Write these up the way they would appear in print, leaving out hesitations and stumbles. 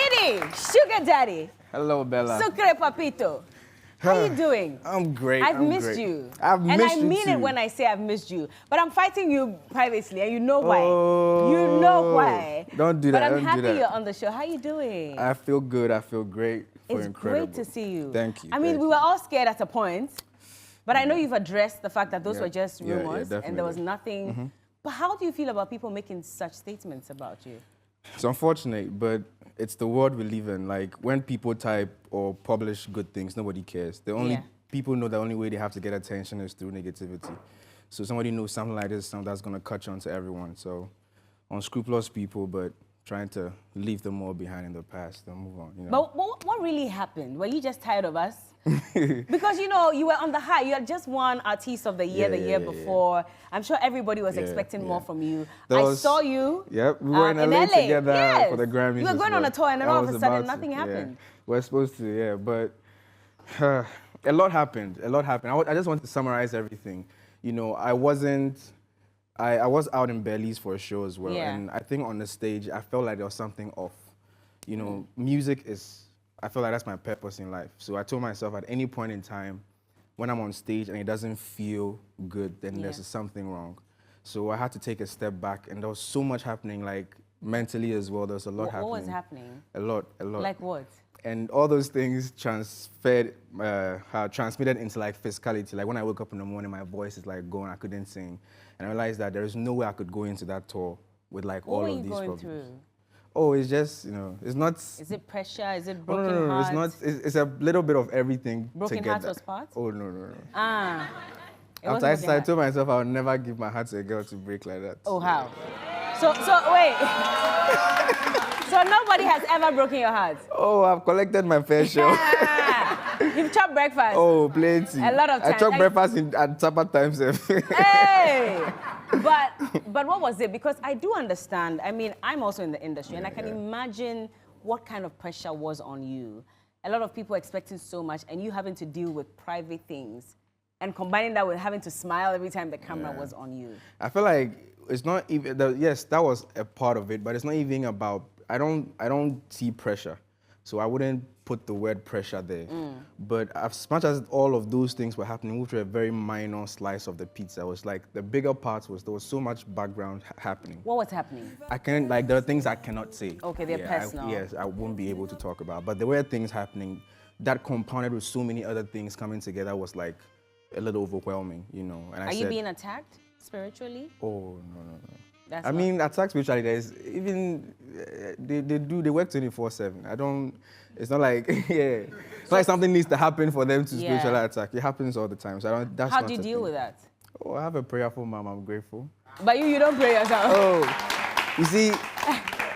Kidi, sugar daddy. Hello, Bella. Sucre papito. How you doing? I'm great. I've missed you. I've missed you And I mean too. it when I say I've missed you. But I'm fighting you privately, and you know why. Oh, you know why. Don't do that. But I'm don't happy do that. you're on the show. How you doing? I feel good. I feel great. It's incredible. great to see you. Thank you. I mean, we were all scared at a point, but I know you've addressed the fact that those were just rumors, and there was nothing. But how do you feel about people making such statements about you? It's unfortunate, but it's the world we live in. Like, when people type or publish good things, nobody cares. The only people know the only way they have to get attention is through negativity. So somebody knows something like this, something that's going to catch on to everyone. So unscrupulous people, but trying to leave them all behind in the past and move on. You know? But what really happened? Were you just tired of us? Because, you know, you were on the high. You had just won Artist of the Year the year before. I'm sure everybody was expecting more from you. I saw you. Yep, we were in LA together for the Grammys. We were going on a tour, and then all of a sudden, nothing happened. We're supposed to, but a lot happened. A lot happened. I just want to summarize everything. You know, I was out in Belize for a show as well, and I think on the stage, I felt like there was something off. You know, music is, I feel like that's my purpose in life. So I told myself at any point in time, when I'm on stage and it doesn't feel good, then there's something wrong. So I had to take a step back, and there was so much happening, like mentally as well. There was a lot happening. What was happening? A lot. Like what? And all those things transmitted into like physicality. Like when I woke up in the morning, my voice is like going, I couldn't sing. And I realized that there is no way I could go into that tour with like all of these problems. What were you going through? Oh, it's just, you know, it's not... Is it pressure? Is it broken no, heart? It's not, it's a little bit of everything Broken heart was part? Oh, no. Ah. After I told myself I would never give my heart to a girl to break like that. Oh, how? So wait. So nobody has ever broken your heart? Oh, I've collected my fair share. You've chopped breakfast? Oh, plenty. A lot of times. I chopped breakfast at supper times. Hey! But what was it? Because I do understand. I mean, I'm also in the industry, and I can imagine what kind of pressure was on you. A lot of people expecting so much, and you having to deal with private things, and combining that with having to smile every time the camera was on you. I feel like it's not even, yes, that was a part of it, but it's not even about, I don't see pressure. So I wouldn't put the word pressure there. But as much as all of those things were happening, which were a very minor slice of the pizza, was like the bigger part was there was so much background happening. What was happening? I can't, like, there are things I cannot say. Okay, they're personal. Yes, I won't be able to talk about. But there were things happening that compounded with so many other things coming together was like a little overwhelming, you know. And Are you being attacked spiritually? Oh, no. I mean, attack spiritually, there's even, they work 24/7. It's not like, it's like something needs to happen for them to spiritually attack. It happens all the time. So How do you deal with that? Oh, I have a prayerful mom, I'm grateful. But you don't pray yourself? Oh, you see,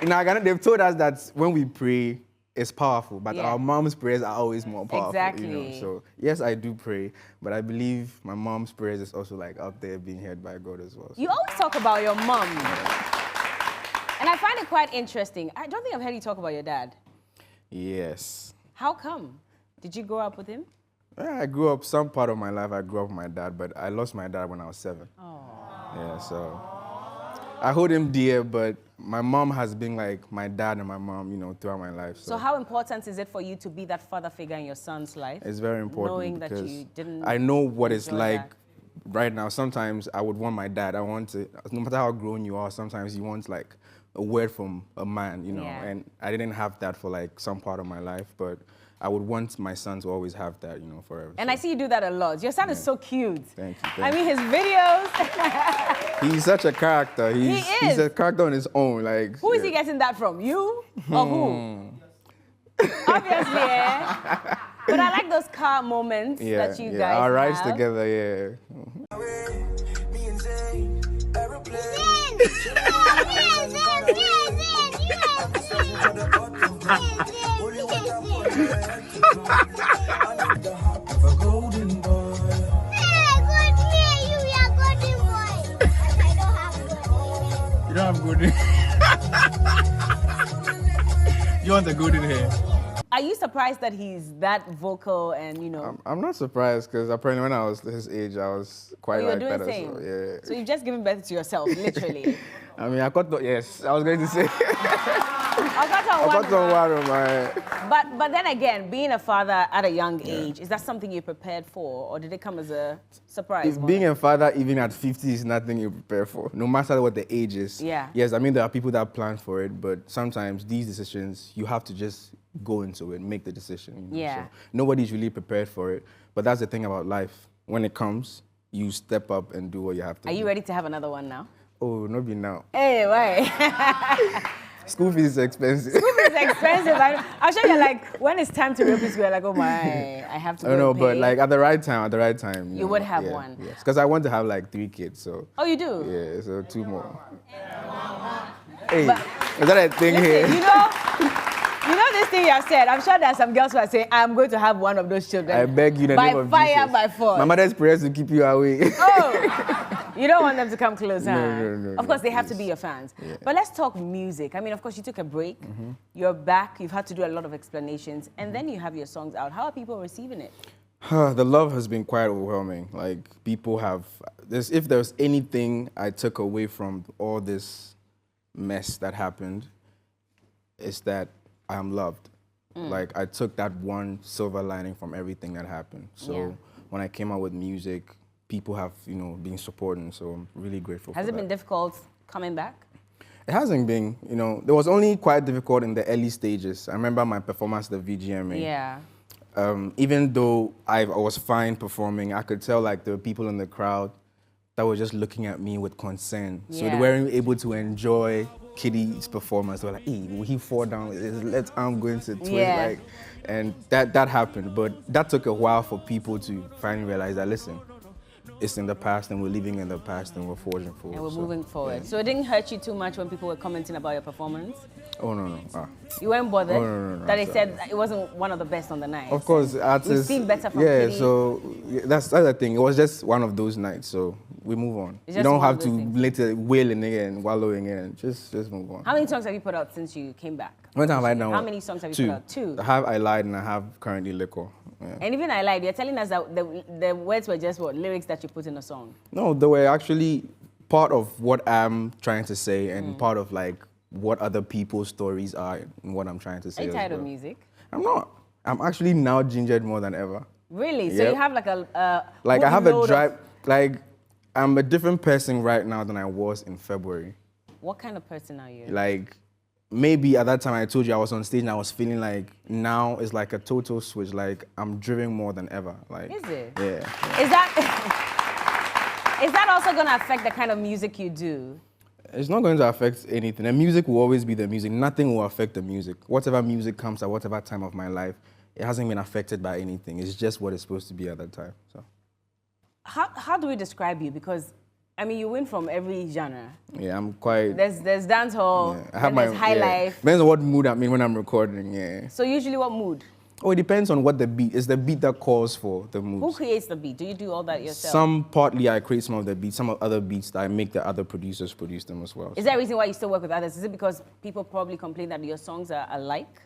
in our Ghana, they've told us that when we pray, it's powerful, but our mom's prayers are always more powerful. Exactly. You know? So yes, I do pray, but I believe my mom's prayers is also like out there being heard by God as well. So. You always talk about your mom, and I find it quite interesting. I don't think I've heard you talk about your dad. Yes. How come? Did you grow up with him? Yeah, I grew up, some part of my life I grew up with my dad, but I lost my dad when I was 7. Oh. Yeah, so I hold him dear, but my mom has been like my dad and my mom, you know, throughout my life. So how important is it for you to be that father figure in your son's life? It's very important. Knowing that you didn't. I know what it's like right now. Sometimes I would want my dad. I want to, no matter how grown you are, sometimes you want like a word from a man, you know, and I didn't have that for like some part of my life, but I would want my son to always have that, you know, forever. And I see you do that a lot. Your son is so cute. Thank you. I mean, his videos. He's such a character. He is. He's a character on his own. Like. Who is he getting that from? You or who? Obviously, But I like those car moments that you guys our rides have. together, You don't have golden. You want the golden hair. Are you surprised that he's that vocal and, you know? I'm not surprised because apparently when I was his age, I was quite like that as well. Yeah. So you've just given birth to yourself, literally. I mean, I was going to say. But then again, being a father at a young age, is that something you prepared for, or did it come as a surprise? Being a father even at 50 is nothing you prepare for, no matter what the age is. Yeah. Yes, I mean, there are people that plan for it, but sometimes these decisions, you have to just go into it, make the decision. You know? Yeah. So nobody's really prepared for it, but that's the thing about life. When it comes, you step up and do what you have to do. Are you ready to have another one now? Oh, not be now. Hey, why? School fees is expensive. School fees is expensive. I'm sure you're like, when it's time to reopen school, you're like, oh my, I have to go. I know, and but pay. like at the right time. You would have one. Yes, because I want to have like 3 kids, so. Oh, you do? Yeah, so 2 more. Hey, is that a thing Listen, here? You know this thing you have said. I'm sure there are some girls who are saying, I'm going to have one of those children. I beg you in the name of by fire, Jesus. by force. My mother's prayers to keep you away. Oh, you don't want them to come close, huh? No. Of course, they have to be your fans. Yeah. But let's talk music. I mean, of course, you took a break. You're back. You've had to do a lot of explanations. And then you have your songs out. How are people receiving it? The love has been quite overwhelming. Like, people have... if there's anything I took away from all this mess that happened, it's that I am loved. Like, I took that one silver lining from everything that happened. So when I came out with music, people have, been supporting. So I'm really grateful for that. Has it been difficult coming back? It hasn't been, it was only quite difficult in the early stages. I remember my performance at the VGMA. Yeah. Even though I was fine performing, I could tell like there were people in the crowd that were just looking at me with concern. So they weren't able to enjoy Kidi's performance. They were like, hey, will he fall down? Let's arm go into twist. Like, and that happened. But that took a while for people to finally realize that, listen, it's in the past and we're living in the past and we're forging forward. And we're moving forward. Yeah. So it didn't hurt you too much when people were commenting about your performance? Oh, no. You weren't bothered? No. That they said it wasn't one of the best on the night? Of course, artists... We've seen better from Kidi. So that's the thing. It was just one of those nights, so we move on. You don't have to later wail in it and wallow in it, and just move on. How many songs have you put out since you came back? When have I done? How many songs have you put out? 2. I have I Lied and I have currently Liquor. Yeah. And even I Lied, you're telling us that the words were just what? Lyrics that you put in a song? No, they were actually part of what I'm trying to say and part of like what other people's stories are and what I'm trying to say. Are you tired of music? I'm not. I'm actually now gingered more than ever. Really? So you have like a like I have a drive, like I'm a different person right now than I was in February. What kind of person are you? Like, maybe at that time I told you I was on stage and I was feeling like now it's like a total switch. Like I'm driven more than ever. Like, is it? Yeah. Is that also going to affect the kind of music you do? It's not going to affect anything. The music will always be the music. Nothing will affect the music. Whatever music comes at whatever time of my life, it hasn't been affected by anything. It's just what it's supposed to be at that time. So, how do we describe you? Because I mean, you win from every genre. Yeah, I'm quite... There's dance hall, there's high life. Depends on what mood I'm in when I'm recording, yeah. So usually what mood? Oh, it depends on what the beat... It's the beat that calls for the mood. Who creates the beat? Do you do all that yourself? Partly I create some of the beats, some of other beats that I make the other producers produce them as well. Is there a reason why you still work with others? Is it because people probably complain that your songs are alike?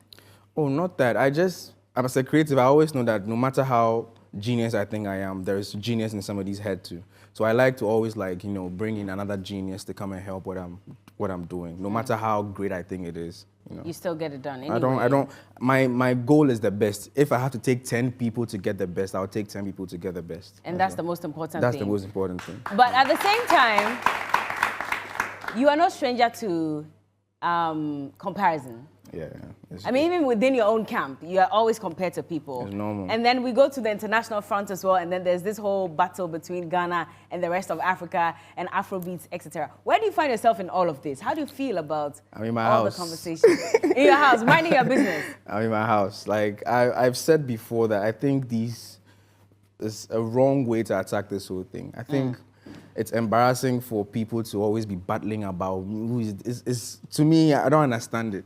Oh, not that. I'm as a creative, I always know that no matter how genius I think I am, there's genius in somebody's head too. So I like to always bring in another genius to come and help what I'm doing, no matter how great I think it is. You still get it done anyway. I don't, my goal is the best. If I have to take 10 people to get the best, I'll take 10 people to get the best. And that's the most important thing. That's the most important thing. But at the same time, you are no stranger to comparison. Yeah. I mean, even within your own camp, you are always compared to people. It's normal. And then we go to the international front as well, and then there's this whole battle between Ghana and the rest of Africa and Afrobeats, etc. Where do you find yourself in all of this? How do you feel about I'm in my all house. the conversations? In your house, minding your business. I'm in my house. Like I've said before that I think this is a wrong way to attack this whole thing. I think it's embarrassing for people to always be battling about who is. To me, I don't understand it.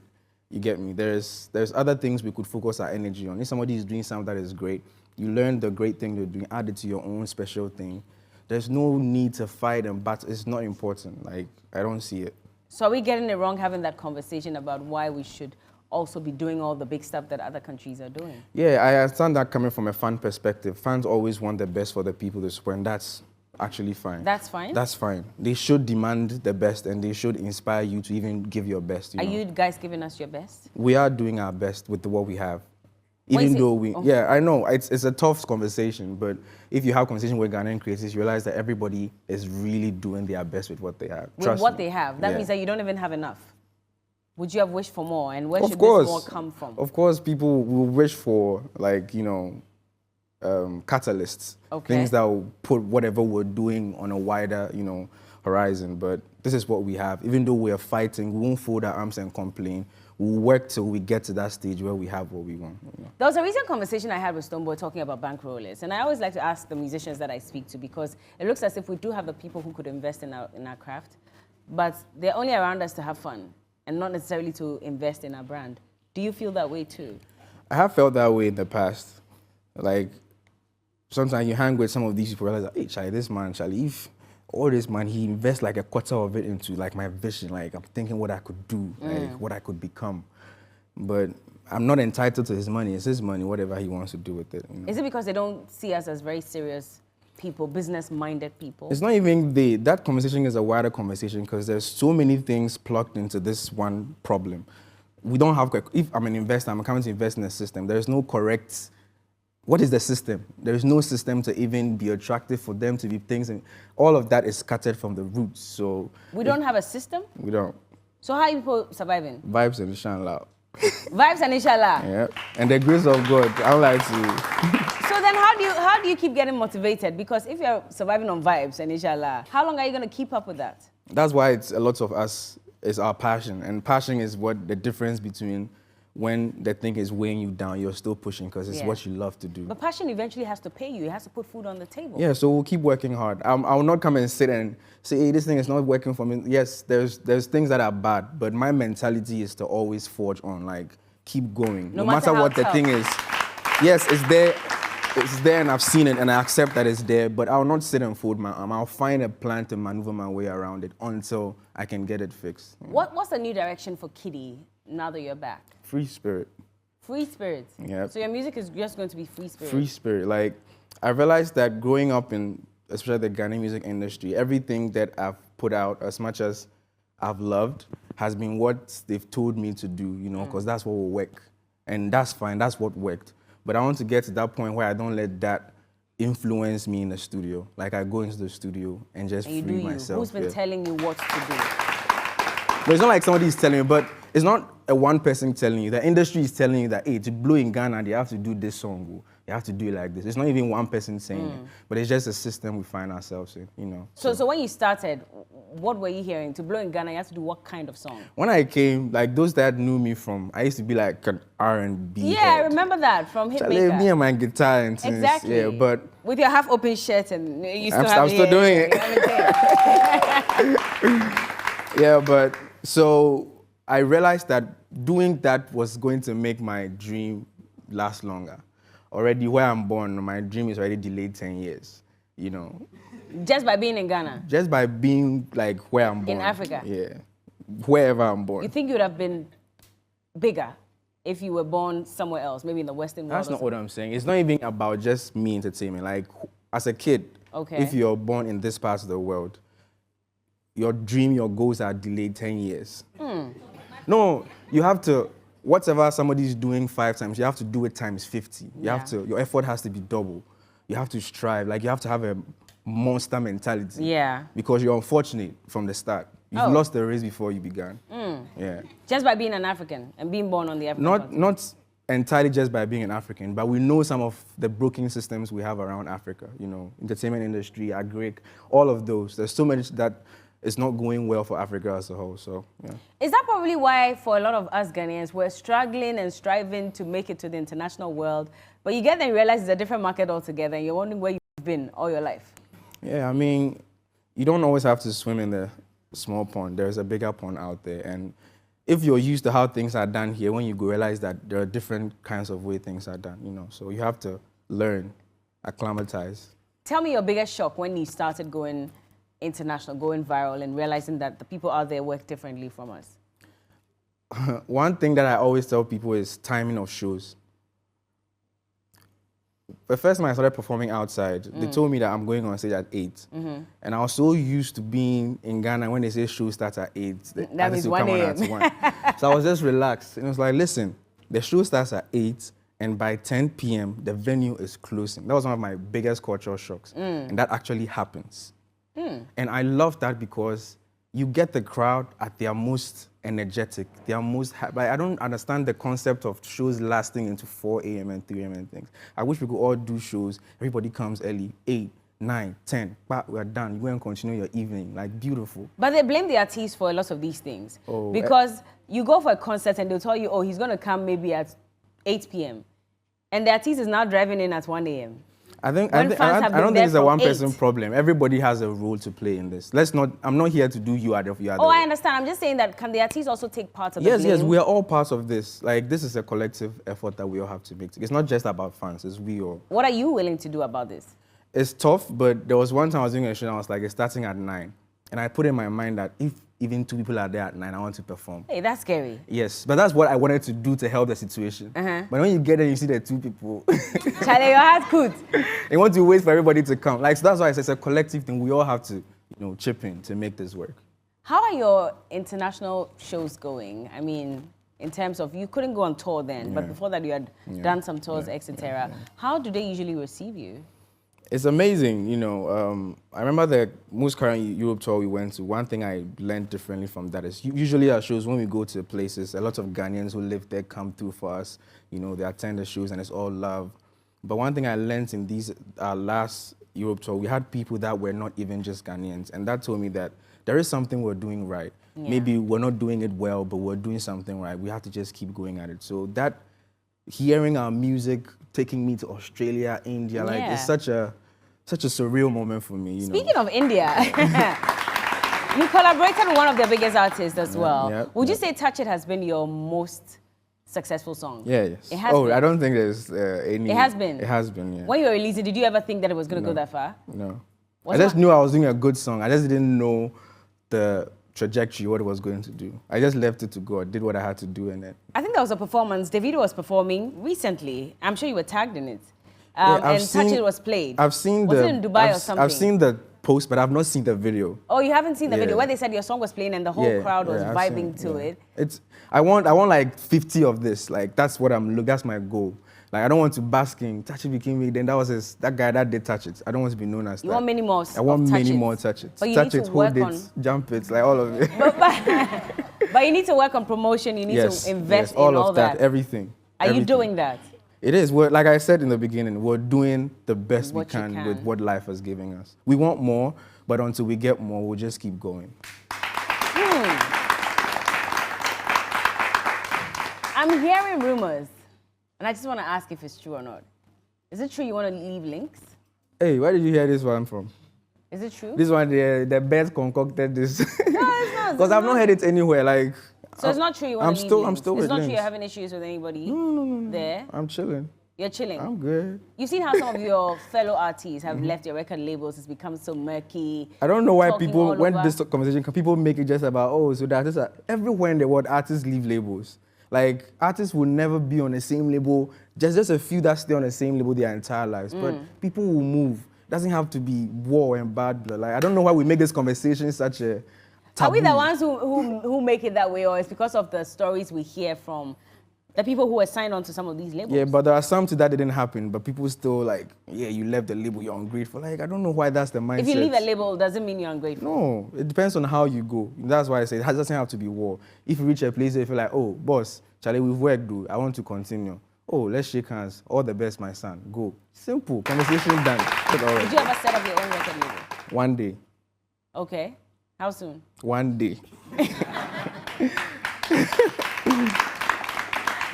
You get me? There's other things we could focus our energy on. If somebody is doing something that is great, you learn the great thing they're doing, add it to your own special thing. There's no need to fight and battle. It's not important. Like, I don't see it. So are we getting it wrong having that conversation about why we should also be doing all the big stuff that other countries are doing? Yeah, I understand that coming from a fan perspective. Fans always want the best for the people they support, and that's actually fine. That's fine? That's fine. They should demand the best, and they should inspire you to even give your best. Are you guys giving us your best? We are doing our best with what we have. Even though yeah, I know, it's a tough conversation, but if you have conversation with Ghanaian creators, you realize that everybody is really doing their best with what they have. With what they have? That means that you don't even have enough. Would you have wished for more? And where should this more come from? Of course, people will wish for, like, catalysts. Things that will put whatever we're doing on a wider, horizon. But this is what we have. Even though we are fighting, we won't fold our arms and complain. We'll work till we get to that stage where we have what we want. There was a recent conversation I had with Stoneboy talking about bankrollers. And I always like to ask the musicians that I speak to, because it looks as if we do have the people who could invest in our craft, but they're only around us to have fun and not necessarily to invest in our brand. Do you feel that way too? I have felt that way in the past. Like, sometimes you hang with some of these people, realize, hey, Charlie, this man, Charlie, if all this man, he invests like a quarter of it into like my vision. Like, I'm thinking what I could do, like what I could become. But I'm not entitled to his money. It's his money, whatever he wants to do with it. Is it because they don't see us as very serious people, business-minded people? It's not even that conversation is a wider conversation, because there's so many things plugged into this one problem. We don't have, if I'm an investor, I'm coming to invest in a system, there's no correct, what is the system? There's no system to even be attractive for them to be things, and all of that is scattered from the roots. So we don't have a system? We don't. So how are people surviving? Vibes and inshallah. Vibes and inshallah. Yeah, and the grace of God. I would like to. So then how do you keep getting motivated? Because if you're surviving on vibes and inshallah, how long are you going to keep up with that? That's why it's a lot of us is our passion. And passion is what the difference between when the thing is weighing you down, you're still pushing because it's what you love to do. But passion eventually has to pay you. It has to put food on the table. Yeah, so we'll keep working hard. I will not come and sit and say, hey, this thing is not working for me. Yes, there's things that are bad, but my mentality is to always forge on, like, keep going. No matter what the thing is. Yes, it's there. It's there and I've seen it and I accept that it's there, but I'll not sit and fold my arm. I'll find a plan to maneuver my way around it until I can get it fixed. What's the new direction for Kidi now that you're back? Free spirit. Free spirit? Yeah. So your music is just going to be free spirit? Free spirit. Like, I realized that growing up in, especially the Ghanaian music industry, everything that I've put out, as much as I've loved, has been what they've told me to do, because that's what will work. And that's fine, that's what worked. But I want to get to that point where I don't let that influence me in the studio. Like, I go into the studio and just free myself. Who's been telling you what to do? But it's not like somebody's telling me, but it's not a one person telling you. The industry is telling you that, hey, to blow in Ghana, they have to do this song. You have to do it like this. It's not even one person saying it, but it's just a system we find ourselves in, So when you started, what were you hearing? To blow in Ghana, you have to do what kind of song? When I came, like, those that knew me from, I used to be like an R&B Yeah, head. I remember that from Hitmaker. Me and my guitar and things. Exactly. Yeah, but with your half-open shirt and you still I'm still doing it. Yeah, but so I realized that doing that was going to make my dream last longer. Already where I'm born, my dream is already delayed 10 years, Just by being in Ghana? Just by being, like, where I'm born. In Africa? Yeah. Wherever I'm born. You think you would have been bigger if you were born somewhere else, maybe in the Western world? That's not what I'm saying. It's not even about just me entertainment. Like, as a kid, if you're born in this part of the world, your dream, your goals are delayed 10 years. No, you have to, whatever somebody's doing 5 times, you have to do it times 50. You have to, your effort has to be double. You have to strive. Like, you have to have a monster mentality. Yeah. Because you're unfortunate from the start. You've lost the race before you began. Yeah. Just by being an African and being born on the African continent. Not entirely just by being an African, but we know some of the broken systems we have around Africa. Entertainment industry, agric, all of those. There's so much that it's not going well for Africa as a whole, so, yeah. Is that probably why, for a lot of us Ghanaians, we're struggling and striving to make it to the international world, but you get there and realize it's a different market altogether, and you're wondering where you've been all your life? Yeah, I mean, you don't always have to swim in the small pond. There's a bigger pond out there, and if you're used to how things are done here, when you go realize that there are different kinds of way things are done, so you have to learn, acclimatize. Tell me your biggest shock when you started going international, going viral, and realizing that the people out there work differently from us? One thing that I always tell people is timing of shows. the first time I started performing outside, they told me that I'm going on stage at 8. And I was so used to being in Ghana when they say show starts at 8. That means 1 a.m. So I was just relaxed. And it was like, listen, the show starts at 8, and by 10 p.m., the venue is closing. That was one of my biggest cultural shocks. And that actually happens. And I love that because you get the crowd at their most energetic, their most like, I don't understand the concept of shows lasting into 4 a.m. and 3 a.m. and things. I wish we could all do shows. Everybody comes early, 8, 9, 10, but we're done. You go and continue your evening, like beautiful. But they blame the artists for a lot of these things. Because you go for a concert and they'll tell you, oh, he's going to come maybe at 8 p.m. And the artist is now driving in at 1 a.m. I don't think it's a one-person problem. Everybody has a role to play in this. I'm not here to do you out of you. Oh, I understand. I'm just saying that can the artists also take part of the blame? Yes, we are all parts of this. Like, this is a collective effort that we all have to make. It's not just about fans, it's we all. What are you willing to do about this? It's tough, but there was one time I was doing a show and I was like, it's starting at 9. And I put in my mind that if even 2 people are there at 9, I want to perform. Hey, that's scary. Yes, but that's what I wanted to do to help the situation. But when you get there, you see the 2 people. Charlie, your heart could. They want to wait for everybody to come. Like, so that's why it's a collective thing. We all have to, chip in to make this work. How are your international shows going? I mean, in terms of, you couldn't go on tour then, but before that you had done some tours, etc. How do they usually receive you? It's amazing, I remember the most current Europe tour we went to. One thing I learned differently from that is usually our shows, when we go to places, a lot of Ghanaians who live there come through for us. They attend the shows and it's all love. But one thing I learned in our last Europe tour, we had people that were not even just Ghanaians. And that told me that there is something we're doing right. Yeah. Maybe we're not doing it well, but we're doing something right. We have to just keep going at it. So that, hearing our music, taking me to Australia, India, like, it's such a surreal moment for me, Speaking of India, you collaborated with one of their biggest artists as well. Would you say Touch It has been your most successful song? Yes. It has been. I don't think there's any... It has been? It has been, yeah. When you were releasing, did you ever think that it was going to go that far? No. I just knew I was doing a good song. I just didn't know the trajectory, what it was going to do. I just left it to God, did what I had to do in it. I think there was a performance. Davido was performing recently. I'm sure you were tagged in it. And Touch It was played. I've seen was it in Dubai or something? I've seen the post, but I've not seen the video. Oh, you haven't seen the video where they said your song was playing and the whole crowd was vibing to it. I want like 50 of this. Like, that's what that's my goal. Like, I don't want to bask in Touch It became me. Then that guy that did Touch It. I don't want to be known as that. You want many more. I want many more Touch It. But you Touch need It, to hold work it, jump it, like all of it. But you need to work on promotion. You need to invest in all of that. Everything. Are you doing that? It is. Like I said in the beginning, we're doing the best we can with what life is giving us. We want more, but until we get more, we'll just keep going. I'm hearing rumors, and I just want to ask if it's true or not. Is it true you want to leave Links? Hey, where did you hear this one from? Is it true? This one, the best concocted this. No, it's not. Because I've not heard it anywhere. Like. So it's not true you want to leave Links? I'm still with It's not Links. true you're having issues with anybody there? I'm chilling. You're chilling? I'm good. You've seen how some of your fellow artists have left your record labels. It's become so murky. I don't know why people, when this conversation, people make it just about, so the artists are, everywhere in the world, artists leave labels. Like, artists will never be on the same label. Just a few that stay on the same label their entire lives. But people will move. It doesn't have to be war and bad blood. Like, I don't know why we make this conversation such a taboo. Are we the ones who make it that way, or it's because of the stories we hear from the people who were signed on to some of these labels? Yeah, but there are some to that didn't happen, but people still like, you left the label, you're ungrateful. Like, I don't know why that's the mindset. If you leave a label, doesn't mean you're ungrateful. No, it depends on how you go. That's why I say it doesn't have to be war. If you reach a place where you feel like, oh, boss, Charlie, we've worked, dude. I want to continue. Oh, let's shake hands. All the best, my son. Go. Simple. Conversation done. Did you ever set up your own record label? One day. Okay. How soon? One day.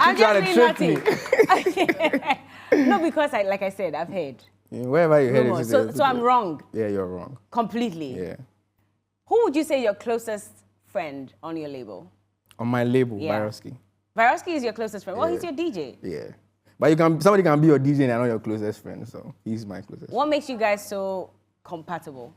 I'm just being naughty. No, because like I said, I've heard. Yeah, wherever you heard it. So I'm wrong. Yeah, you're wrong. Completely. Yeah. Who would you say your closest friend on your label? On my label, Varosky. Varosky is your closest friend. Well, he's your DJ. Yeah. But somebody can be your DJ and I'm not your closest friend, so he's my closest. What makes you guys so compatible?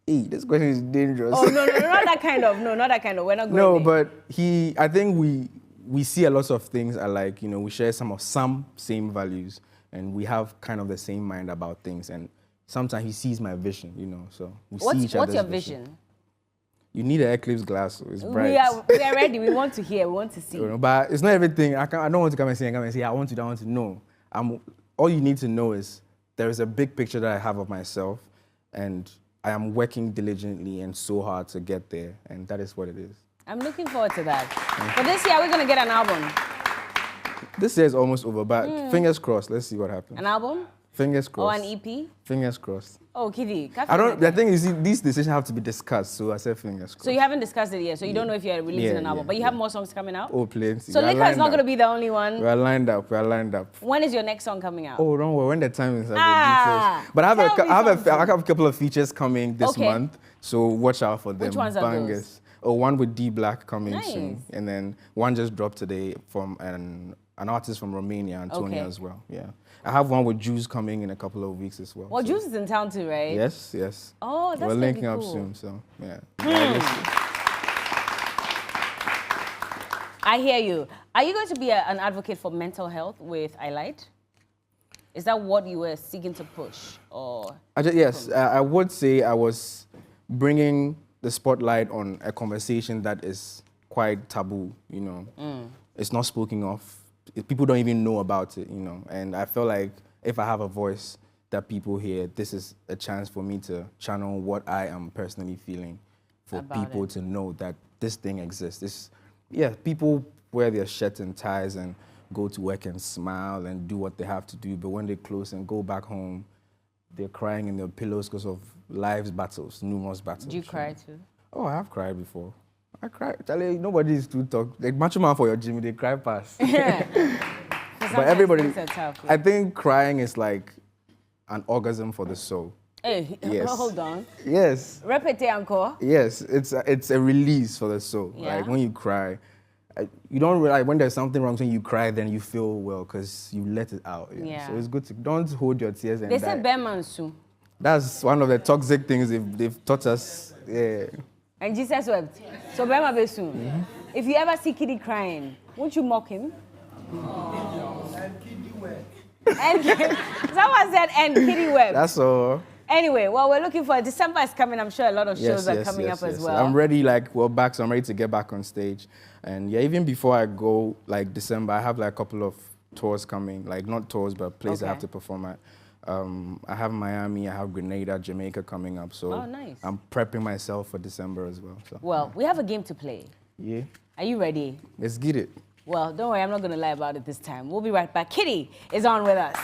Hey, this question is dangerous. Oh, no, not that kind of. No, not that kind of. We're not going No, there. But I think we see a lot of things alike. We share some same values. and we have kind of the same mind about things. And sometimes he sees my vision, you know, so we see each other's What's your vision? You need an eclipse glass, so it's bright. We are ready. We want to hear. We want to see. But it's not everything. I don't want to come and say, I want to know. All you need to know is there is a big picture that I have of myself, and I am working diligently and so hard to get there, and that is what it is. I'm looking forward to that. But this year, we're going to get an album. This year is almost over, but fingers crossed. Let's see what happens. An album? Fingers crossed. Or an EP? Fingers crossed. Oh, Kidi. The thing is, these decisions have to be discussed, so I said fingers crossed. So you haven't discussed it yet, so you don't know if you're releasing an album, but you have more songs coming out? Oh, plenty. So Liquor is not going to be the only one? We're lined up. When is your next song coming out? Oh, don't worry. When the time is, but I have a couple of features coming this month, so watch out for them. Which ones are those? Oh, one with D Black coming soon, and then one just dropped today from an artist from Romania, Antonia, as well. Yeah, I have one with Juice coming in a couple of weeks as well. Well, Juice is in town too, right? Yes. Oh, that's We're linking cool. up soon, so yeah. I hear you. Are you going to be an advocate for mental health with iLight? Is that what you were seeking to push, or? Yes, I would say I was bringing the spotlight on a conversation that is quite taboo, you know. It's not spoken of. People don't even know about it, you know. And I feel like if I have a voice that people hear, this is a chance for me to channel what I am personally feeling for people to know that this thing exists. People wear their shirts and ties and go to work and smile and do what they have to do, but when they close and go back home, they're crying in their pillows because of life's battles, numerous battles. Do you cry too? Oh, I have cried before. I cry. Charlie, nobody is too talk. Like Macho Man for your Jimmy, they cry past. But everybody, tough, I think crying is like an orgasm for the soul. Hey, hold on. Yes. Repeat encore. Yes, it's a release for the soul. Yeah. Like when you cry, you don't realize when there's something wrong, when you cry, then you feel well because you let it out. Yeah. So it's good to don't hold your tears and They said Bearman soon. That's one of the toxic things they've taught us. Yeah. And Jesus wept. So Bearman be soon. If you ever see Kidi crying, won't you mock him? And Kidi wept. Someone said, and Kidi wept. That's all. Anyway, well, we're looking for December is coming. I'm sure a lot of shows are coming up as well. I'm ready, we're back, so I'm ready to get back on stage. And yeah, even before I go, December, I have a couple of tours coming, not tours, but places I have to perform at. I have Miami, I have Grenada, Jamaica coming up, so nice. I'm prepping myself for December as well. So. Well, we have a game to play. Yeah. Are you ready? Let's get it. Well, don't worry, I'm not going to lie about it this time. We'll be right back. Kidi is on with us.